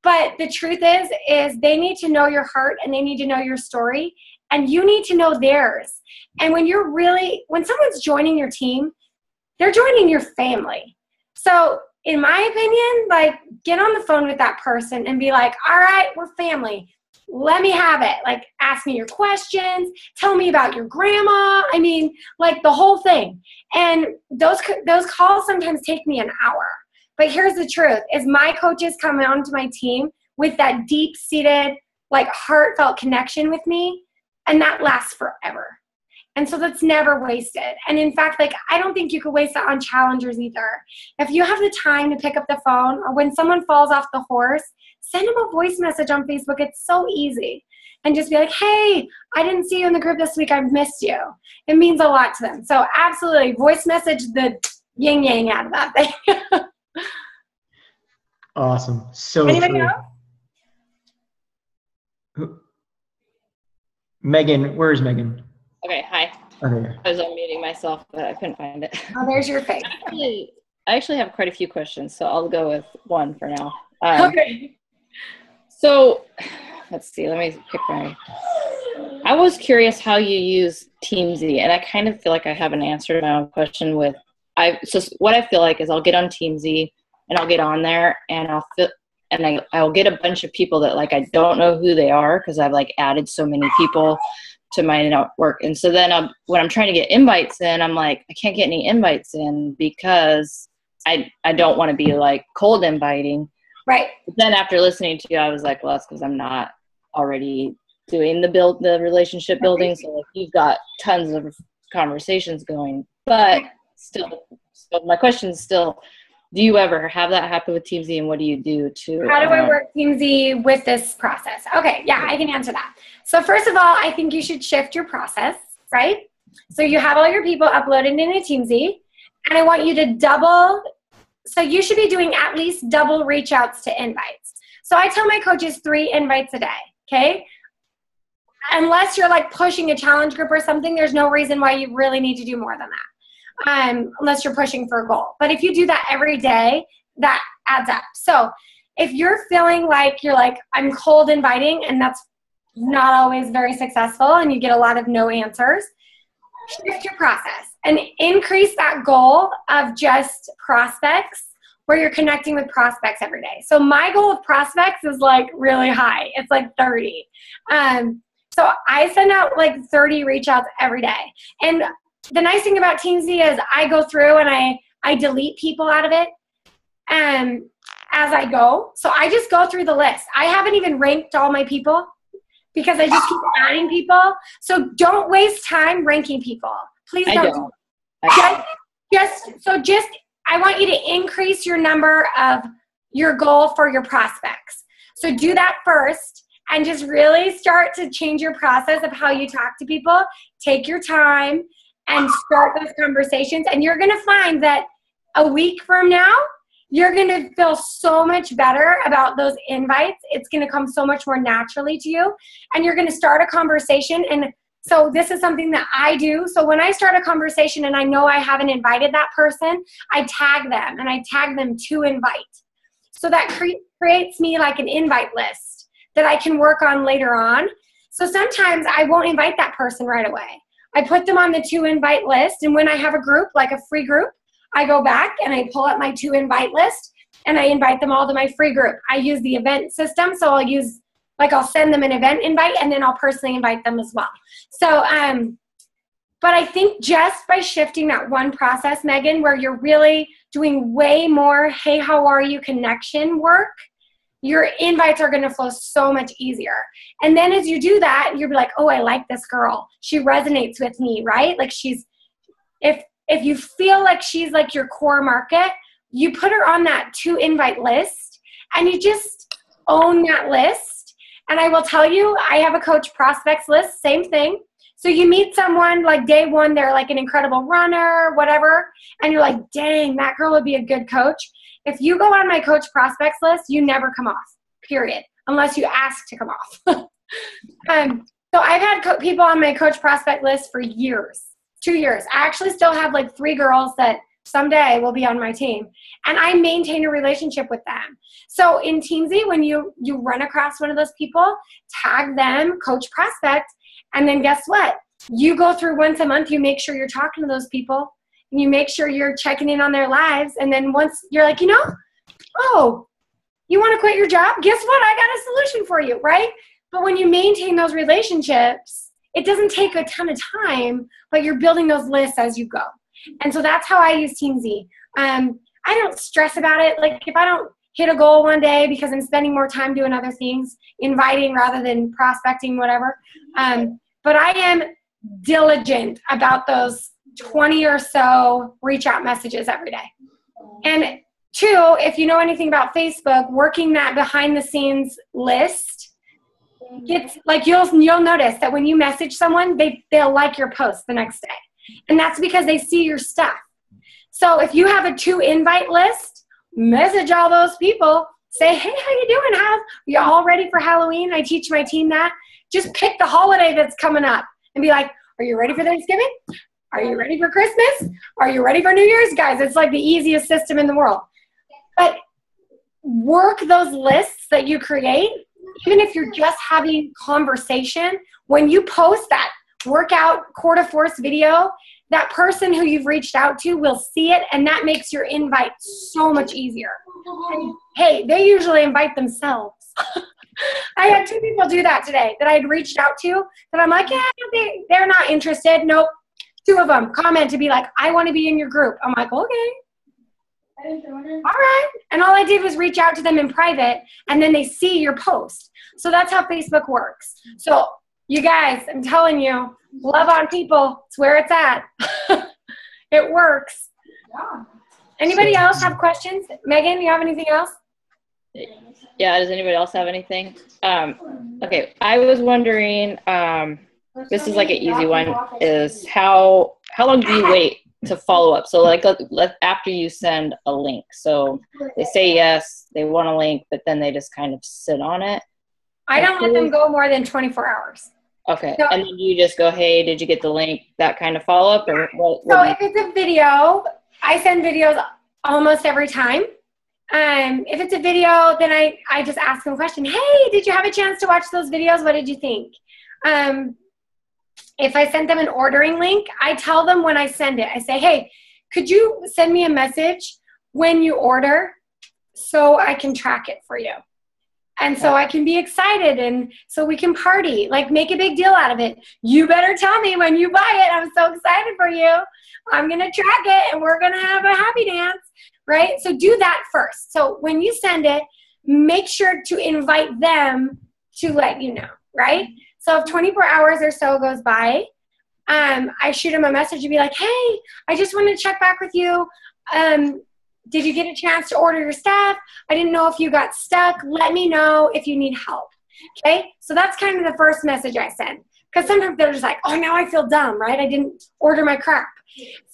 But the truth is they need to know your heart and they need to know your story. And you need to know theirs. And when someone's joining your team, they're joining your family. So in my opinion, get on the phone with that person and be like, all right, we're family. Let me have it. Ask me your questions. Tell me about your grandma. I mean, the whole thing. And those calls sometimes take me an hour. But here's the truth, is my coaches come onto my team with that deep-seated, heartfelt connection with me, and that lasts forever. And so that's never wasted. And in fact, I don't think you could waste that on challengers either. If you have the time to pick up the phone, or when someone falls off the horse, send them a voice message on Facebook. It's so easy. And just be like, hey, I didn't see you in the group this week. I've missed you. It means a lot to them. So absolutely, voice message the yin-yang out of that thing. Awesome. So anybody else? Megan, where is Megan? Okay, hi. Okay. I was unmuting myself, but I couldn't find it. Oh, there's your face. I actually have quite a few questions, so I'll go with one for now. Okay. So, let's see. Let me pick I was curious how you use Teamzy, and I kind of feel like I have an answer to my own question with. So what I feel like is I'll get on Teamzy, and I'll get on there, and I'll get a bunch of people that I don't know who they are because I've added so many people to my network. And so then when I'm trying to get invites in, I'm like, I can't get any invites in because I don't want to be cold inviting. Right. But then after listening to you, I was like, well, that's because I'm not already doing the relationship building. So you've got tons of conversations going, but still, so my question is still, do you ever have that happen with Teamzy, and what do you do to? How do I work Teamzy with this process? Okay, yeah, I can answer that. So first of all, I think you should shift your process, right? So you have all your people uploaded into Teamzy, and I want you to so you should be doing at least double reach outs to invites. So I tell my coaches 3 invites a day, okay? Unless you're pushing a challenge group or something, there's no reason why you really need to do more than that. Unless you're pushing for a goal. But if you do that every day, that adds up. So if you're feeling I'm cold inviting, and that's not always very successful, and you get a lot of no answers, shift your process and increase that goal of just prospects where you're connecting with prospects every day. So my goal with prospects is like really high. It's like 30. So I send out like 30 reach outs every day. And the nice thing about TeamZ is I go through and I delete people out of it as I go. So I just go through the list. I haven't even ranked all my people because I just keep adding people. So don't waste time ranking people. Please don't. I want you to increase your number of your goal for your prospects. So do that first and just really start to change your process of how you talk to people. Take your time and start those conversations. And you're going to find that a week from now, you're going to feel so much better about those invites. It's going to come so much more naturally to you. And you're going to start a conversation. And so this is something that I do. So when I start a conversation and I know I haven't invited that person, I tag them and I tag them to invite. So that creates me like an invite list that I can work on later on. So sometimes I won't invite that person right away. I put them on the to invite list. And when I have a group, like a free group, I go back and I pull up my to invite list and I invite them all to my free group. I use the event system. So I'll send them an event invite and then I'll personally invite them as well. So, but I think just by shifting that one process, Megan, where you're really doing way more, hey, how are you connection work, your invites are going to flow so much easier. And then as you do that, you'll be like, oh, I like this girl. She resonates with me, right? Like if you feel like she's like your core market, you put her on that to invite list and you just own that list. And I will tell you, I have a coach prospects list, same thing. So you meet someone like day one, they're like an incredible runner, whatever, and you're like, dang, that girl would be a good coach. If you go on my coach prospects list, you never come off, period, unless you ask to come off. So I've had people on my coach prospect list for years, 2 years. I actually still have like 3 girls that someday will be on my team, and I maintain a relationship with them. So in TeamZ, when you run across one of those people, tag them, coach prospect, and then guess what? You go through once a month, you make sure you're talking to those people, and you make sure you're checking in on their lives, and then once you're like, oh, you want to quit your job? Guess what? I got a solution for you, right? But when you maintain those relationships, it doesn't take a ton of time, but you're building those lists as you go. And so that's how I use TeamZ. I don't stress about it. Like if I don't hit a goal one day because I'm spending more time doing other things, inviting rather than prospecting, whatever. But I am diligent about those 20 or so reach out messages every day. And 2, if you know anything about Facebook, working that behind the scenes list, gets like you'll notice that when you message someone, they'll like your post the next day. And that's because they see your stuff. So if you have a to invite list, message all those people. Say, hey, how you doing? Are you all ready for Halloween? I teach my team that. Just pick the holiday that's coming up and be like, are you ready for Thanksgiving? Are you ready for Christmas? Are you ready for New Year's? Guys, it's like the easiest system in the world. But work those lists that you create, even if you're just having conversation. When you post that workout quarter force video, that person who you've reached out to will see it, and that makes your invite so much easier. And, hey, they usually invite themselves. I had 2 people do that today that I had reached out to that I'm like, yeah, they're not interested. Nope. 2 of them comment to be like, I want to be in your group. I'm like, okay. All right. And all I did was reach out to them in private, and then they see your post. So that's how Facebook works. So you guys, I'm telling you, love on people. It's where it's at. It works. Yeah. Anybody else have questions? Megan, you have anything else? Yeah, does anybody else have anything? Okay, I was wondering, this is like an easy one, is how long do you wait to follow up? So like after you send a link. So they say yes, they want a link, but then they just kind of sit on it. I don't let them go more than 24 hours. Okay, so, and then you just go, hey, did you get the link? That kind of follow-up? Or what so if it's a video, I send videos almost every time. If it's a video, then I just ask them a question. Hey, did you have a chance to watch those videos? What did you think? If I sent them an ordering link, I tell them when I send it. I say, hey, could you send me a message when you order so I can track it for you. And so I can be excited, and so we can party, like make a big deal out of it. You better tell me when you buy it. I'm so excited for you. I'm going to track it, and we're going to have a happy dance, right? So do that first. So when you send it, make sure to invite them to let you know, right? So if 24 hours or so goes by, I shoot them a message and be like, hey, I just wanted to check back with you. Did you get a chance to order your stuff? I didn't know if you got stuck. Let me know if you need help. Okay? So that's kind of the first message I send. Because sometimes they're just like, oh, now I feel dumb, right? I didn't order my crap.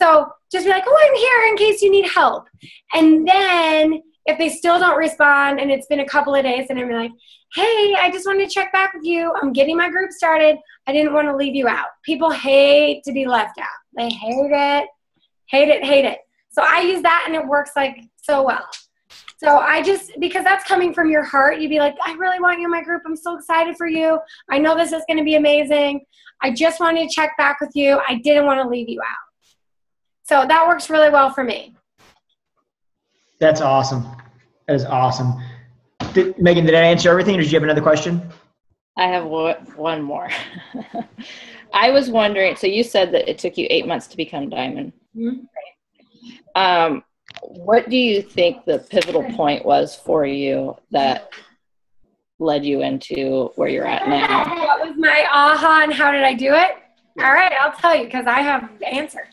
So just be like, oh, I'm here in case you need help. And then if they still don't respond and it's been a couple of days, then I'm like, hey, I just wanted to check back with you. I'm getting my group started. I didn't want to leave you out. People hate to be left out. They hate it, hate it, hate it. So I use that, and it works like so well. So because that's coming from your heart, you'd be like, I really want you in my group. I'm so excited for you. I know this is going to be amazing. I just wanted to check back with you. I didn't want to leave you out. So that works really well for me. That's awesome. That is awesome. Megan, did I answer everything, or did you have another question? I have one more. I was wondering, so you said that it took you 8 months to become Diamond. Mm-hmm. What do you think the pivotal point was for you that led you into where you're at now? What was my aha and how did I do it? All right, I'll tell you because I have the answer.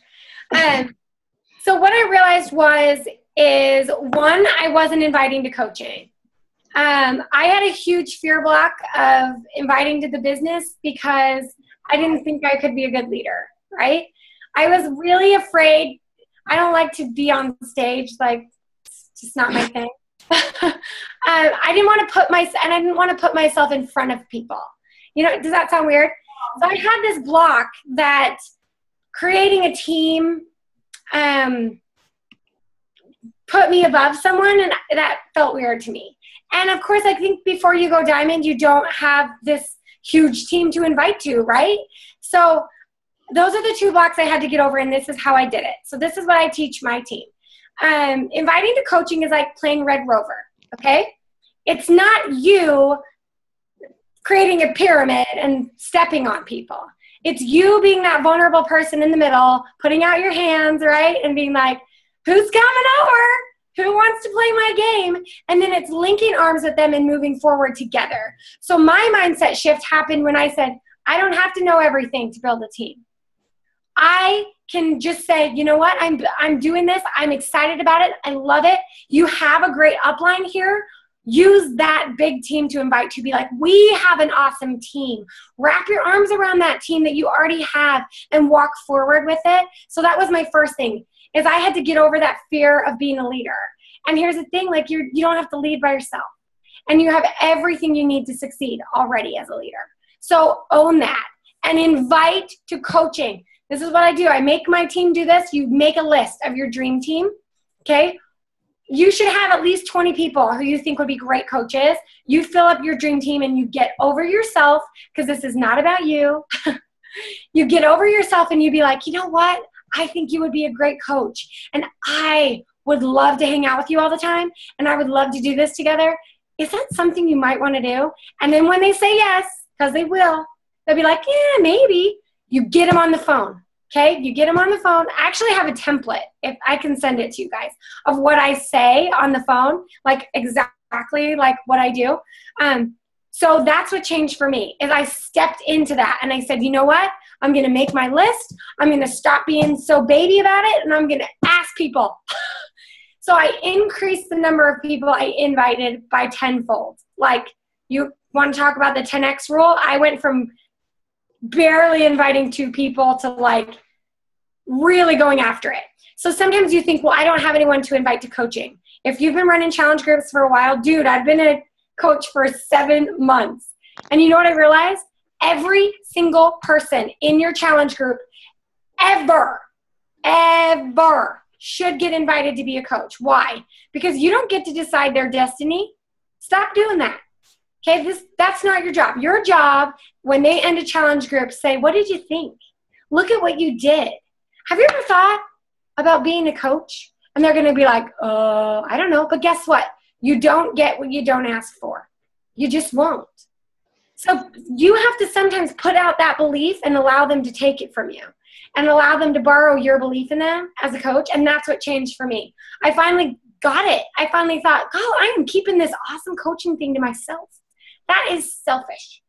So what I realized is one, I wasn't inviting to coaching. I had a huge fear block of inviting to the business because I didn't think I could be a good leader, right? I was really afraid. I don't like to be on stage, like it's just not my thing. I didn't want to put myself in front of people. You know, does that sound weird? So I had this block that creating a team put me above someone, and that felt weird to me. And of course, I think before you go Diamond, you don't have this huge team to invite to, right? So those are the two blocks I had to get over, and this is how I did it. So this is what I teach my team. Inviting to coaching is like playing Red Rover, okay? It's not you creating a pyramid and stepping on people. It's you being that vulnerable person in the middle, putting out your hands, right? And being like, who's coming over? Who wants to play my game? And then it's linking arms with them and moving forward together. So my mindset shift happened when I said, I don't have to know everything to build a team. I can just say, you know what, I'm doing this. I'm excited about it. I love it. You have a great upline here. Use that big team to invite to be like, we have an awesome team. Wrap your arms around that team that you already have and walk forward with it. So that was my first thing, is I had to get over that fear of being a leader. And here's the thing, like you don't have to lead by yourself. And you have everything you need to succeed already as a leader. So own that and invite to coaching. This is what I do. I make my team do this. You make a list of your dream team, okay? You should have at least 20 people who you think would be great coaches. You fill up your dream team and you get over yourself, because this is not about you. You get over yourself and you be like, you know what? I think you would be a great coach. And I would love to hang out with you all the time. And I would love to do this together. Is that something you might want to do? And then when they say yes, because they will, they'll be like, yeah, maybe. You get them on the phone, okay? You get them on the phone. I actually have a template, if I can send it to you guys, of what I say on the phone, like exactly like what I do. So that's what changed for me, is I stepped into that and I said, you know what? I'm going to make my list. I'm going to stop being so baby about it, and I'm going to ask people. So I increased the number of people I invited by tenfold. Like, you want to talk about the 10X rule? I went from barely inviting 2 people to like really going after it. So sometimes you think, well, I don't have anyone to invite to coaching. If you've been running challenge groups for a while, dude, I've been a coach for 7 months. And you know what I realized? Every single person in your challenge group ever should get invited to be a coach. Why? Because you don't get to decide their destiny. Stop doing that. Okay, that's not your job. Your job, when they end a challenge group, say, what did you think? Look at what you did. Have you ever thought about being a coach And they're going to be like, I don't know. But guess what? You don't get what you don't ask for. You just won't. So you have to sometimes put out that belief and allow them to take it from you and allow them to borrow your belief in them as a coach. And that's what changed for me. I finally got it. I finally thought, oh, I am keeping this awesome coaching thing to myself. That is selfish.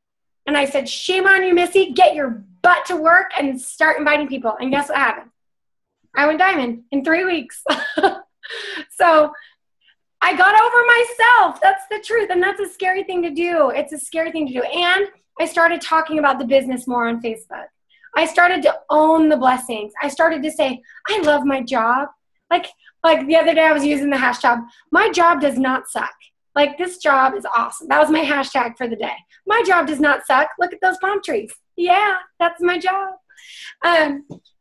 And I said, shame on you, Missy. Get your butt to work and start inviting people. And guess what happened? I went diamond in 3 weeks. So I got over myself. That's the truth. And that's a scary thing to do. It's a scary thing to do. And I started talking about the business more on Facebook. I started to own the blessings. I started to say, I love my job. Like the other day I was using the hashtag, my job does not suck. Like, this job is awesome. That was my hashtag for the day. My job does not suck. Look at those palm trees. Yeah, that's my job.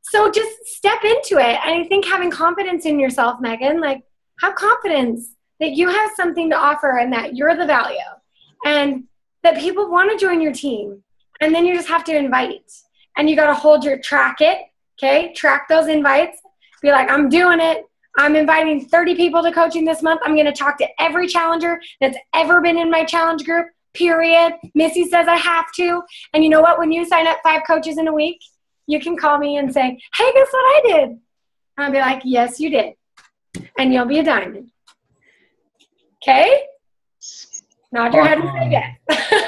So just step into it. And I think having confidence in yourself, Megan, like, have confidence that you have something to offer and that you're the value and that people want to join your team. And then you just have to invite. And you got to track it, okay? Track those invites. Be like, I'm doing it. I'm inviting 30 people to coaching this month. I'm going to talk to every challenger that's ever been in my challenge group, period. Missy says I have to. And you know what? When you sign up 5 coaches in a week, you can call me and say, hey, guess what I did? And I'll be like, yes, you did. And you'll be a diamond. Okay? Nod your head and say yes.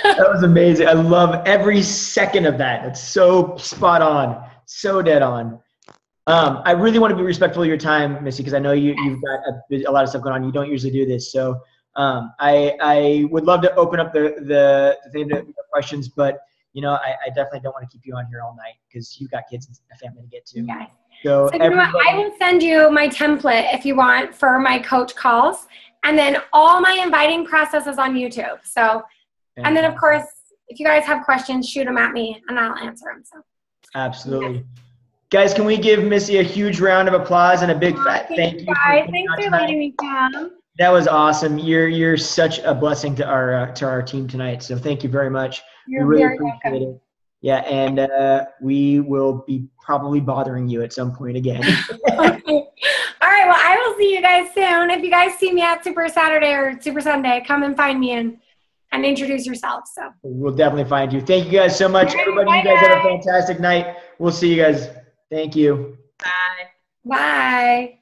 That was amazing. I love every second of that. It's so spot on. So dead on. I really want to be respectful of your time, Missy, because I know you've got a lot of stuff going on. You don't usually do this. So I would love to open up the thing to questions, but I definitely don't want to keep you on here all night because you've got kids and a family to get to. Okay. So you know what? I will send you my template if you want for my coach calls, and then all my inviting processes on YouTube. So, and then of course, if you guys have questions, shoot them at me and I'll answer them. So. Absolutely. Okay. Guys, can we give Missy a huge round of applause and a big fat thank you? Guys, thanks for letting me come. That was awesome. You're such a blessing to our team tonight. So thank you very much. You're we really very appreciate welcome. it. Yeah, and we will be probably bothering you at some point again. Okay. All right. Well, I will see you guys soon. If you guys see me at Super Saturday or Super Sunday, come and find me and introduce yourself. So we'll definitely find you. Thank you guys so much. Everybody, you guys have a fantastic night. We'll see you guys. Thank you. Bye. Bye.